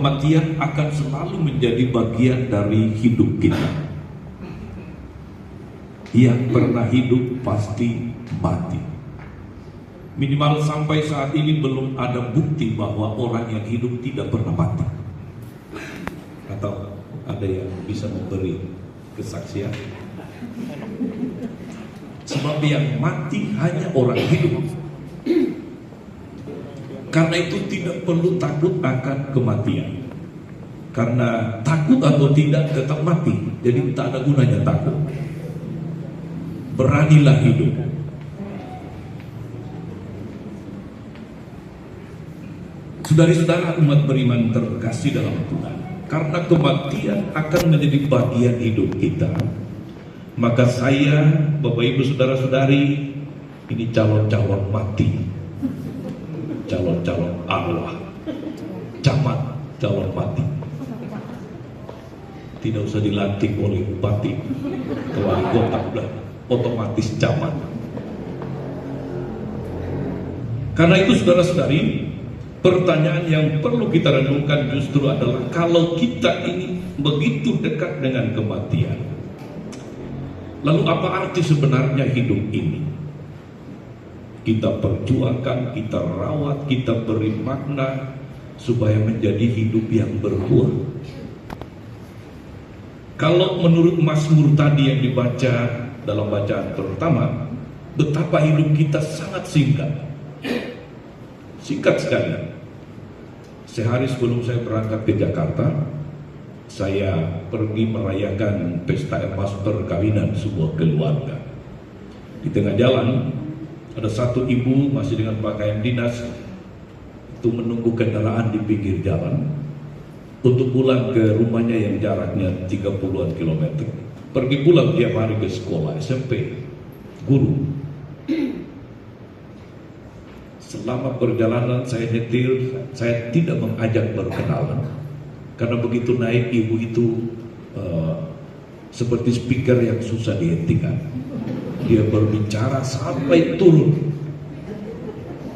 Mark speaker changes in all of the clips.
Speaker 1: kematian akan selalu menjadi bagian dari hidup kita. Yang pernah hidup pasti mati. Minimal sampai saat ini belum ada bukti bahwa orang yang hidup tidak pernah mati. Atau ada yang bisa memberi kesaksian? Sebab yang mati hanya orang hidup. Karena itu tidak perlu takut akan kematian. Karena takut atau tidak tetap mati. Jadi tak ada gunanya takut. Beranilah hidup. Saudari-saudara umat beriman terkasih dalam Tuhan, karena kematian akan menjadi bagian hidup kita, maka saya, Bapak Ibu Saudara-saudari, ini calon-calon mati, calon-calon Allah, camat calon mati. Tidak usah dilantik oleh bupati, wali kota, otomatis camat. Karena itu saudara-saudari, pertanyaan yang perlu kita renungkan justru adalah kalau kita ini begitu dekat dengan kematian, lalu apa arti sebenarnya hidup ini? Kita perjuangkan, kita rawat, kita beri makna supaya menjadi hidup yang berbuah. Kalau menurut Mazmur tadi yang dibaca dalam bacaan pertama, betapa hidup kita sangat singkat. Singkat sekali. Sehari sebelum saya berangkat ke Jakarta, saya pergi merayakan pesta emas perkawinan sebuah keluarga. Di tengah jalan, ada satu ibu masih dengan pakaian dinas itu menunggu kendaraan di pinggir jalan untuk pulang ke rumahnya yang jaraknya 30-an kilometer. Pergi pulang tiap hari ke sekolah SMP, guru. Selama perjalanan saya nyetir, saya tidak mengajak berkenalan. Karena begitu naik, ibu itu seperti speaker yang susah dihentikan. Dia berbicara sampai turun.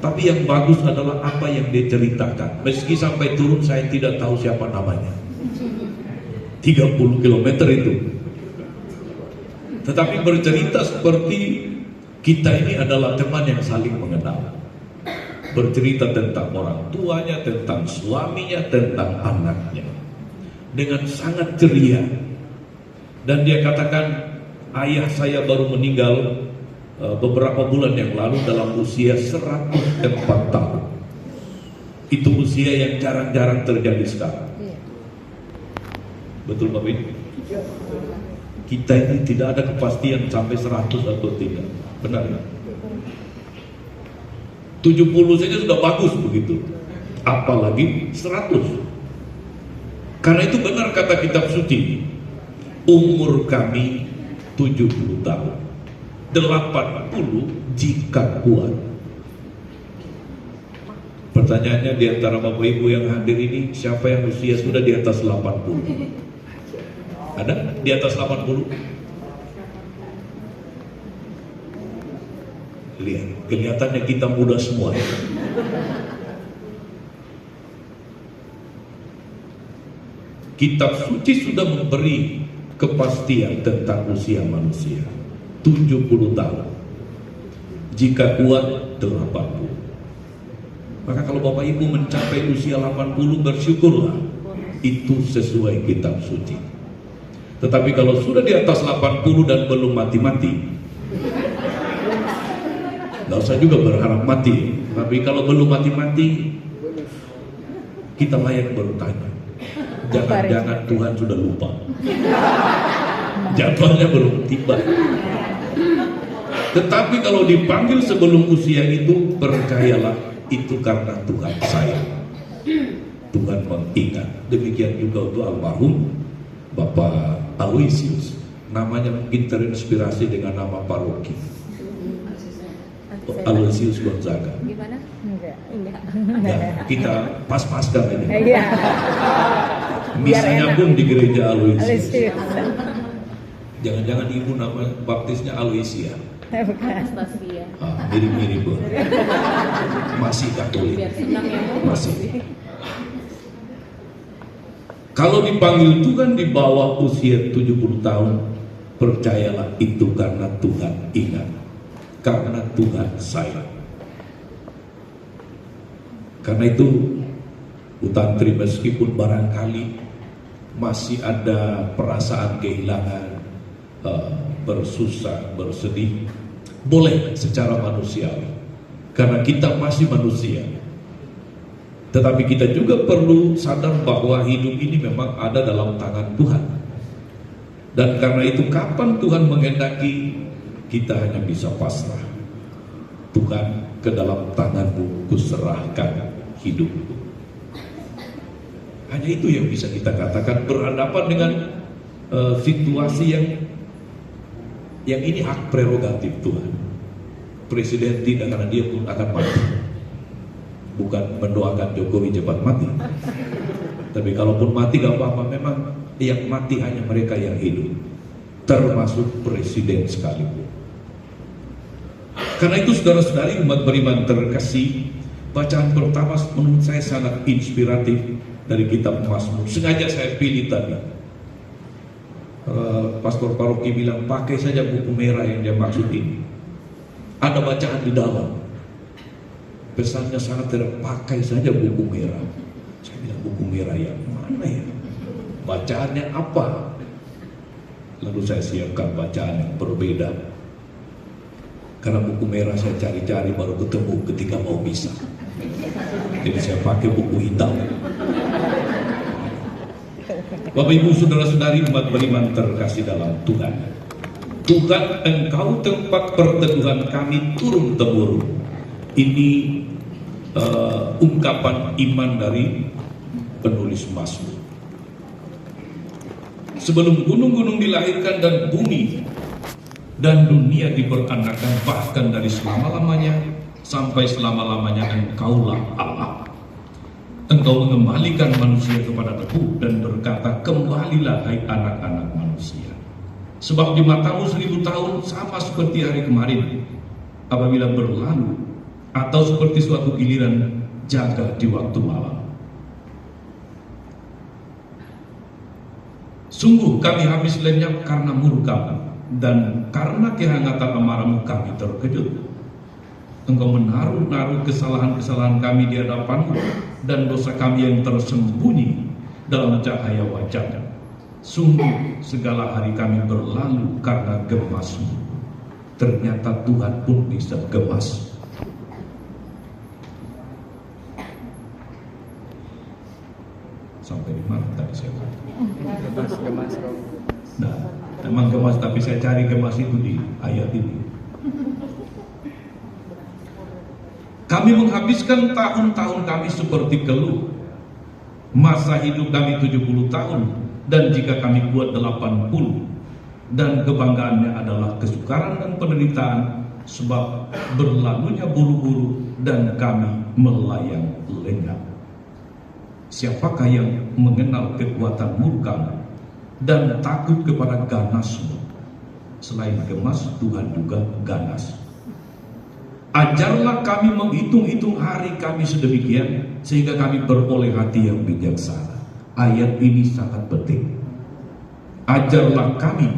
Speaker 1: Tapi yang bagus adalah apa yang dia ceritakan. Meski sampai turun saya tidak tahu siapa namanya. 30 km itu. Tetapi bercerita seperti kita ini adalah teman yang saling mengenal. Bercerita tentang orang tuanya, tentang suaminya, tentang anaknya. Dengan sangat ceria. Dan dia katakan, ayah saya baru meninggal beberapa bulan yang lalu dalam usia 104 tahun. Itu usia yang jarang-jarang terjadi sekarang. Betul Bapak Ibu? Kita ini tidak ada kepastian sampai 100 atau tidak. Benar ya? 70 saja sudah bagus begitu. Apalagi 100. Karena itu benar kata kitab suci. Umur kami 70 tahun. 80 jika kuat. Pertanyaannya di antara Bapak Ibu yang hadir ini, siapa yang usia sudah di atas 80? Ada di atas 80? Lihat, kelihatannya kita muda semua ya. Kitab suci sudah memberi kepastian tentang usia manusia 70 tahun. Jika kuat 80. Maka kalau Bapak Ibu mencapai usia 80, bersyukurlah. Itu sesuai kitab suci. Tetapi kalau sudah di atas 80 dan belum mati-mati, nggak usah juga berharap mati. Tapi kalau belum mati-mati, kita layak bertanya. Jangan-jangan Tuhan sudah lupa. Jadwalnya belum tiba. Tetapi kalau dipanggil sebelum usia itu, percayalah itu karena Tuhan sayang. Tuhan mengingat. Demikian juga untuk almarhum Bapak Aloysius. Namanya mungkin terinspirasi dengan nama paroki. Aloysius Gonzaga.
Speaker 2: Gimana? Enggak.
Speaker 1: Ya, kita pas-paskan ini.
Speaker 2: Iya.
Speaker 1: Misalnya pun di gereja Aloysius.
Speaker 2: Aloysius.
Speaker 1: Jangan-jangan ibu nama baptisnya Aloysia.
Speaker 2: Bukan.
Speaker 3: Anastasia.
Speaker 1: Mirip-mirip Bu. Masih Katolik.
Speaker 3: Biar senang ya.
Speaker 1: Masih. Kalau dipanggil Tuhan di bawah usia 70 tahun, percayalah itu karena Tuhan ingat, karena Tuhan sayang. Karena itu, Putantri meskipun barangkali masih ada perasaan kehilangan, bersusah, bersedih, boleh secara manusiawi, karena kita masih manusia. Tetapi kita juga perlu sadar bahwa hidup ini memang ada dalam tangan Tuhan. Dan karena itu kapan Tuhan menghendaki, kita hanya bisa pasrah. Tuhan, ke dalam tangan-Mu kuserahkan hidupku. Hanya itu yang bisa kita katakan berhadapan dengan situasi yang ini hak prerogatif Tuhan. Presiden tidak, karena dia pun akan mati. Bukan mendoakan Jokowi cepat mati, tapi kalaupun mati gak apa-apa. Memang yang mati hanya mereka yang hidup, termasuk presiden sekalipun. Karena itu saudara-saudari umat beriman terkasih, bacaan pertama menurut saya sangat inspiratif dari kitab Mazmur. Sengaja saya pilih tadi. Pastor Paroki bilang pakai saja buku merah yang dia maksud ini. Ada bacaan di dalam. Pesannya sangat terpakai saja buku merah. Saya bilang buku merah yang mana ya? Bacaannya apa? Lalu saya siapkan bacaan yang berbeda. Karena buku merah saya cari-cari baru ketemu ketika mau bisa. Jadi saya pakai buku hitam. Bapak Ibu saudara-saudari umat beriman terkasih dalam Tuhan. Tuhan, Engkau tempat perteduhan kami turun-temurun. Ini ungkapan iman dari penulis Mazmur. Sebelum gunung-gunung dilahirkan dan bumi dan dunia diperanakan, bahkan dari selama-lamanya sampai selama-lamanya Engkaulah Allah. Engkau mengembalikan manusia kepada debu dan berkata, kembalilah hai anak-anak manusia. Sebab di matamu 1000 tahun sama seperti hari kemarin apabila berlalu, atau seperti suatu giliran jaga di waktu malam. Sungguh kami habis lenyap karena murka-Mu, dan karena kehangatan amarah-Mu kami terkejut. Engkau menaruh kesalahan-kesalahan kami di hadapan-Mu, dan dosa kami yang tersembunyi dalam cahaya wajah-Mu. Sungguh segala hari kami berlalu karena gemas-Mu. Ternyata Tuhan pun bisa gemas. Sampai di mana tadi saya gemas. Nah, memang gemas, tapi saya cari gemas itu di ayat ini. Kami menghabiskan tahun-tahun kami seperti keluh. Masa hidup kami 70 tahun, dan jika kami buat 80, dan kebanggaannya adalah kesukaran dan penderitaan, sebab berlalunya buru-buru dan kami melayang lenyap. Siapakah yang mengenal kekuatan murka dan takut kepada ganas-Mu? Selain gemas, Tuhan juga ganas. Ajarlah kami menghitung-hitung hari kami sedemikian, sehingga kami beroleh hati yang bijaksana. Ayat ini sangat penting. Ajarlah kami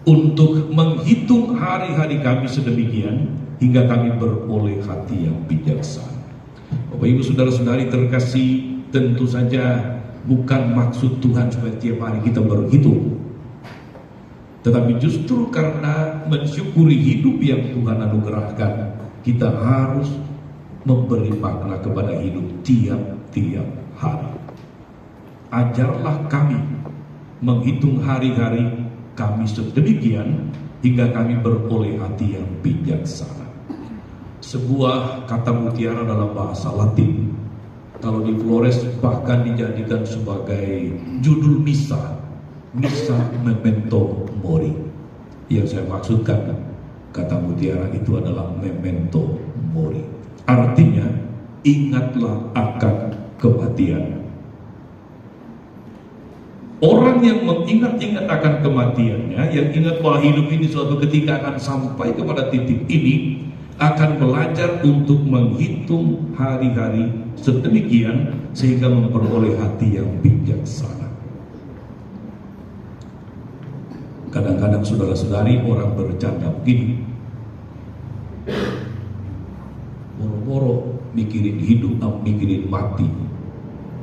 Speaker 1: untuk menghitung hari-hari kami sedemikian, hingga kami beroleh hati yang bijaksana. Bapak Ibu saudara-saudari terkasih, tentu saja bukan maksud Tuhan supaya tiap hari kita berhitung, tetapi justru karena mensyukuri hidup yang Tuhan anugerahkan, kita harus memberi makna kepada hidup tiap-tiap hari. Ajarlah kami menghitung hari-hari kami sedemikian, hingga kami beroleh hati yang bijaksana. Sebuah kata mutiara dalam bahasa Latin, kalau di Flores bahkan dijadikan sebagai judul misa memento mori. Yang saya maksudkan, kata mutiara itu adalah memento mori. Artinya, ingatlah akan kematian. Orang yang mengingat-ingat akan kematiannya, yang ingat bahwa hidup ini suatu ketika akan sampai kepada titik ini, akan belajar untuk menghitung hari-hari sedemikian sehingga memperoleh hati yang bijaksana. Kadang-kadang saudara-saudari orang bercanda begini, boro-boro mikirin hidup, mikirin mati,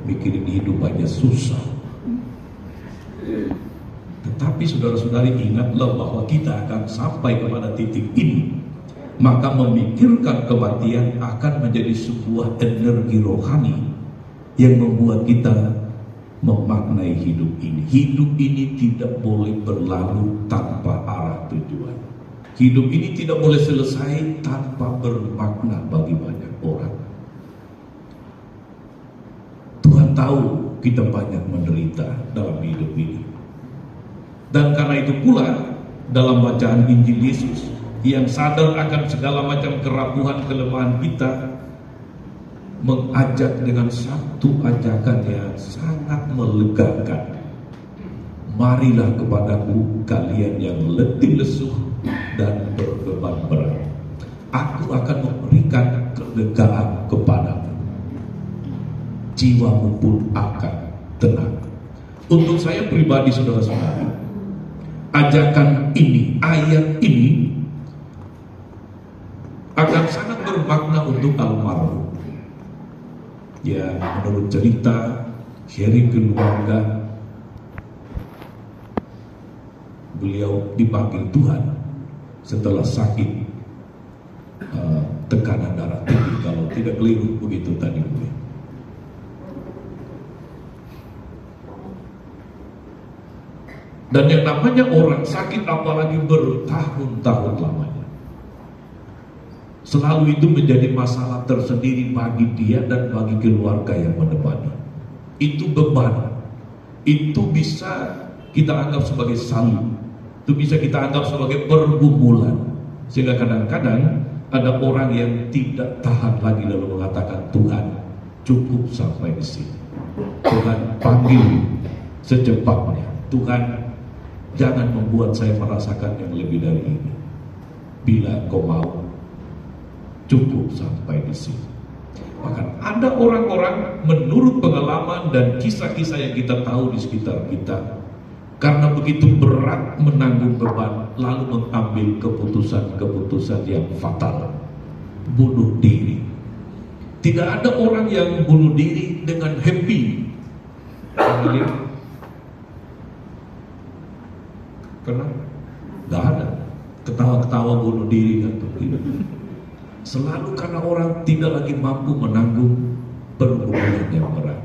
Speaker 1: mikirin hidup aja susah. Tetapi saudara-saudari ingatlah bahwa kita akan sampai kepada titik ini. Maka memikirkan kematian akan menjadi sebuah energi rohani yang membuat kita memaknai hidup ini. Hidup ini tidak boleh berlalu tanpa arah tujuan. Hidup ini tidak boleh selesai tanpa bermakna bagi banyak orang. Tuhan tahu kita banyak menderita dalam hidup ini. Dan karena itu pula dalam bacaan Injil Yesus, yang sadar akan segala macam kerapuhan kelemahan kita, mengajak dengan satu ajakan yang sangat melegakan. Marilah kepadaku kalian yang letih lesu dan berbeban berat, aku akan memberikan kelegaan kepadamu, jiwamu pun akan tenang. Untuk saya pribadi, saudara-saudara, ajakan ini, ayat ini akan sangat bermakna untuk almarhum. Ya, menurut cerita sharing keluarga, beliau dipanggil Tuhan setelah sakit tekanan darah tinggi, kalau tidak keliru begitu tadi. Dan yang namanya orang sakit, apalagi bertahun-tahun lamanya, selalu itu menjadi masalah tersendiri bagi dia dan bagi keluarga yang menemani. Itu beban. Itu bisa kita anggap sebagai salib. Itu bisa kita anggap sebagai pergumulan. Sehingga kadang-kadang ada orang yang tidak tahan lagi lalu mengatakan, Tuhan, cukup sampai di sini. Tuhan, panggil secepatnya. Tuhan, jangan membuat saya merasakan yang lebih dari ini. Bila Kau mau, cukup sampai di sini. Bahkan ada orang-orang menurut pengalaman dan kisah-kisah yang kita tahu di sekitar kita, karena begitu berat menanggung beban, lalu mengambil keputusan-keputusan yang fatal, bunuh diri. Tidak ada orang yang bunuh diri dengan happy. Karena gak ada ketawa-ketawa bunuh diri atau tidak. Selalu karena orang tidak lagi mampu menanggung pergumulan yang berat.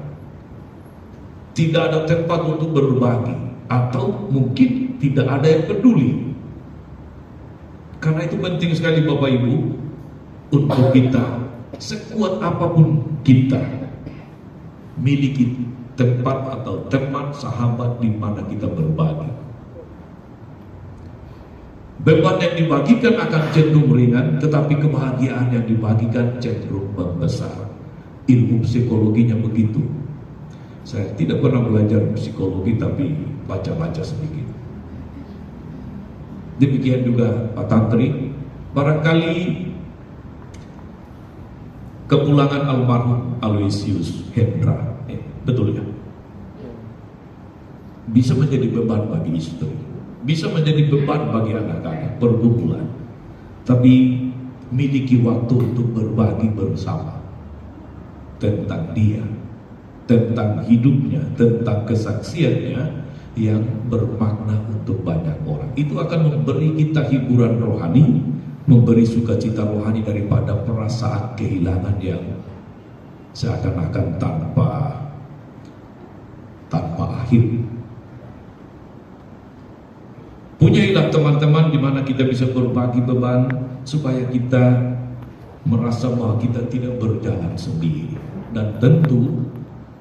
Speaker 1: Tidak ada tempat untuk berbagi, atau mungkin tidak ada yang peduli. Karena itu penting sekali Bapak Ibu, untuk kita, sekuat apapun kita, miliki tempat atau teman, sahabat di mana kita berbagi. Beban yang dibagikan akan cenderung ringan, tetapi kebahagiaan yang dibagikan cenderung membesar. Ilmu psikologinya begitu. Saya tidak pernah belajar psikologi, tapi baca-baca sedikit. Demikian juga Pak Tantri. Barangkali kepulangan almarhum Aloysius Hendra, betul ya? Bisa menjadi beban bagi istri, bisa menjadi beban bagi anak-anak, pergumulan. Tapi miliki waktu untuk berbagi bersama tentang dia, tentang hidupnya, tentang kesaksiannya yang bermakna untuk banyak orang. Itu akan memberi kita hiburan rohani, memberi sukacita rohani daripada perasaan kehilangan yang seakan-akan tanpa akhir. Punyailah teman-teman di mana kita bisa berbagi beban, supaya kita merasa bahwa kita tidak berjalan sendiri. Dan tentu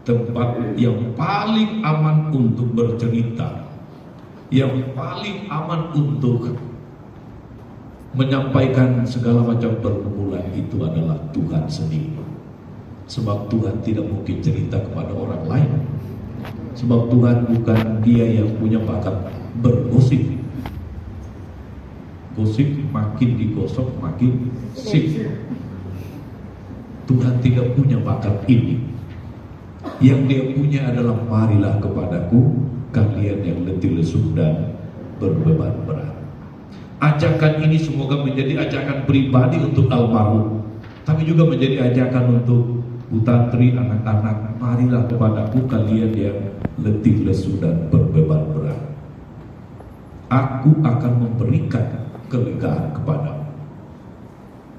Speaker 1: tempat yang paling aman untuk bercerita, yang paling aman untuk menyampaikan segala macam pergumulan itu adalah Tuhan sendiri. Sebab Tuhan tidak mungkin cerita kepada orang lain. Sebab Tuhan bukan Dia yang punya bakat bergosip. Gosip makin digosok makin sip. Tuhan tidak punya bakat ini. Yang Dia punya adalah marilah kepadaku kalian yang letih lesu dan berbeban berat. Ajakan ini semoga menjadi ajakan pribadi untuk almarhum, tapi juga menjadi ajakan untuk Bu Tantri, anak-anak. Marilah kepadaku kalian yang letih lesu dan berbeban berat, aku akan memberikan kelegaan kepadamu,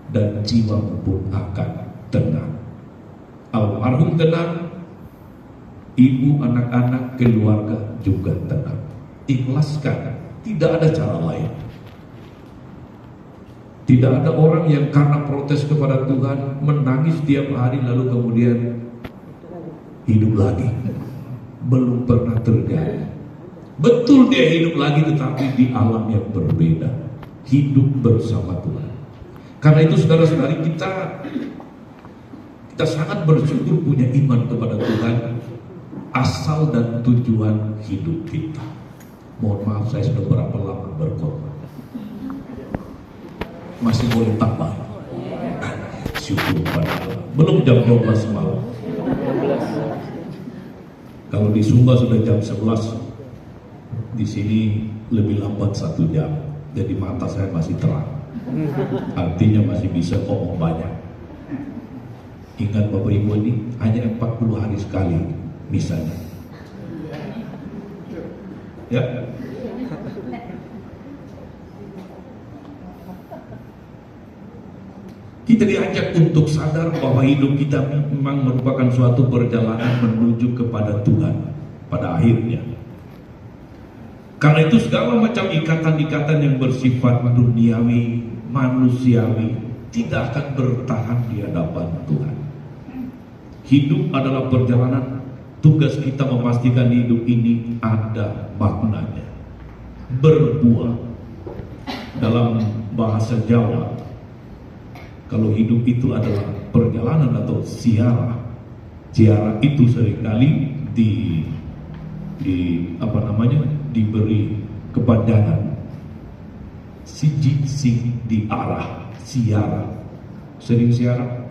Speaker 1: dan jiwamu pun akan tenang. Almarhum tenang, ibu, anak-anak, keluarga juga tenang. Ikhlaskan, tidak ada cara lain. Tidak ada orang yang karena protes kepada Tuhan menangis tiap hari lalu kemudian hidup lagi. Belum pernah terjadi. Betul dia hidup lagi, tetapi di alam yang berbeda, hidup bersama Tuhan. Karena itu saudara-saudari, kita sangat bersyukur punya iman kepada Tuhan, asal dan tujuan hidup kita. Mohon maaf saya sudah berapa lama berkorban. Masih boleh tambah. Syukur pada Allah. Belum jam 12 malam. Kalau di Sumba sudah jam 11, di sini lebih lambat 1 jam. Jadi mata saya masih terang. Artinya masih bisa ngomong banyak. Ingat Bapak Ibu, ini hanya 40 hari sekali misalnya. Ya. Kita diajak untuk sadar bahwa hidup kita memang merupakan suatu perjalanan menuju kepada Tuhan pada akhirnya. Karena itu segala macam ikatan-ikatan yang bersifat duniawi, manusiawi tidak akan bertahan di hadapan Tuhan. Hidup adalah perjalanan. Tugas kita memastikan hidup ini ada maknanya, berbuah. Dalam bahasa Jawa, kalau hidup itu adalah perjalanan atau ziarah, ziarah itu seringkali diberi kepanjangan siji sing diarah, ziarah. Sering ziarah?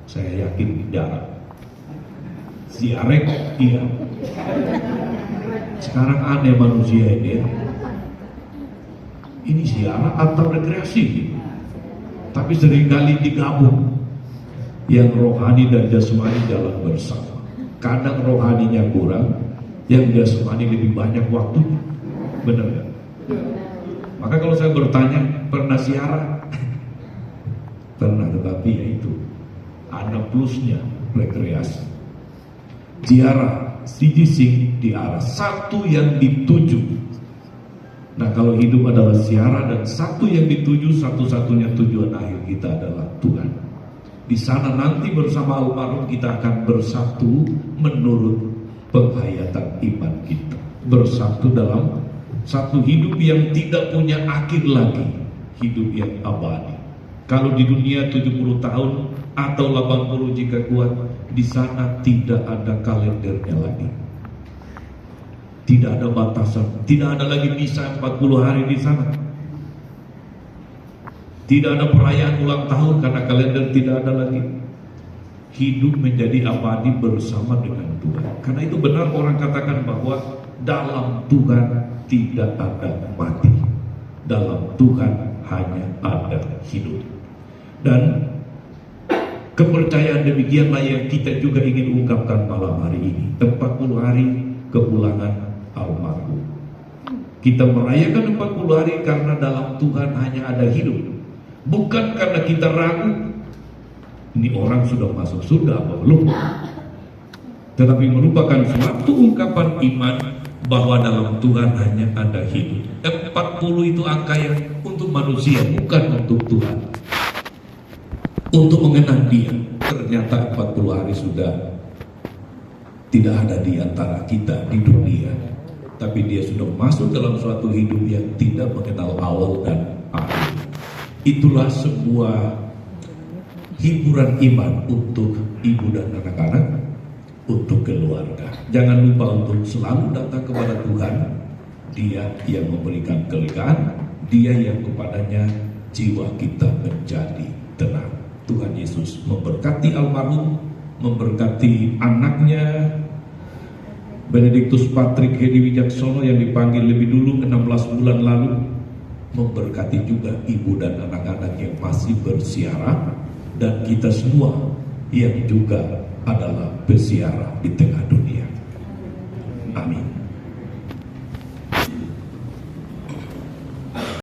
Speaker 1: Saya yakin jarang. Ziarah iya. Sekarang aneh manusia ini ya. Ini ziarah atau rekreasi gitu. Tapi seringkali digabung, yang rohani dan jasmani jalan bersama. Kadang rohaninya kurang, yang jasmani lebih banyak waktunya. Benar gak? Maka kalau saya bertanya, pernah ziarah? Pernah, tetapi ya itu ada plusnya, rekreasi. Ziarah, siji sing diarah, satu yang dituju. Nah, kalau hidup adalah ziarah dan satu yang dituju, satu-satunya tujuan akhir kita adalah Tuhan. Di sana nanti bersama almarhum kita akan bersatu menurut penghayatan iman kita. Bersatu dalam satu hidup yang tidak punya akhir lagi, hidup yang abadi. Kalau di dunia 70 tahun atau 80 jika kuat, di sana tidak ada kalendernya lagi. Tidak ada batasan, tidak ada lagi misa 40 hari di sana. Tidak ada perayaan ulang tahun karena kalender tidak ada lagi. Hidup menjadi abadi bersama dengan Tuhan. Karena itu benar orang katakan bahwa dalam Tuhan tidak ada mati. Dalam Tuhan hanya ada hidup. Dan kepercayaan demikianlah yang kita juga ingin ungkapkan malam hari ini. 40 hari kepulangan almarhum. Kita merayakan 40 hari karena dalam Tuhan hanya ada hidup. Bukan karena kita ragu, ini orang sudah masuk surga apa belum. Tetapi merupakan suatu ungkapan iman bahwa dalam Tuhan hanya ada hidup. 40 itu angka yang untuk manusia, bukan untuk Tuhan. Untuk mengenang dia. Ternyata 40 hari sudah tidak ada di antara kita di dunia. Tapi dia sudah masuk dalam suatu hidup yang tidak mengenal awal dan akhir. Itulah sebuah hiburan iman untuk ibu dan anak-anak, untuk keluarga. Jangan lupa untuk selalu datang kepada Tuhan. Dia yang memberikan kelegaan, dia yang kepadanya jiwa kita menjadi tenang. Tuhan Yesus memberkati almarhum, memberkati anaknya, Benediktus Patrick Hedi Wicaksono yang dipanggil lebih dulu 16 bulan lalu, memberkati juga ibu dan anak-anak yang masih bersiarah, dan kita semua yang juga adalah bersiarah di tengah dunia.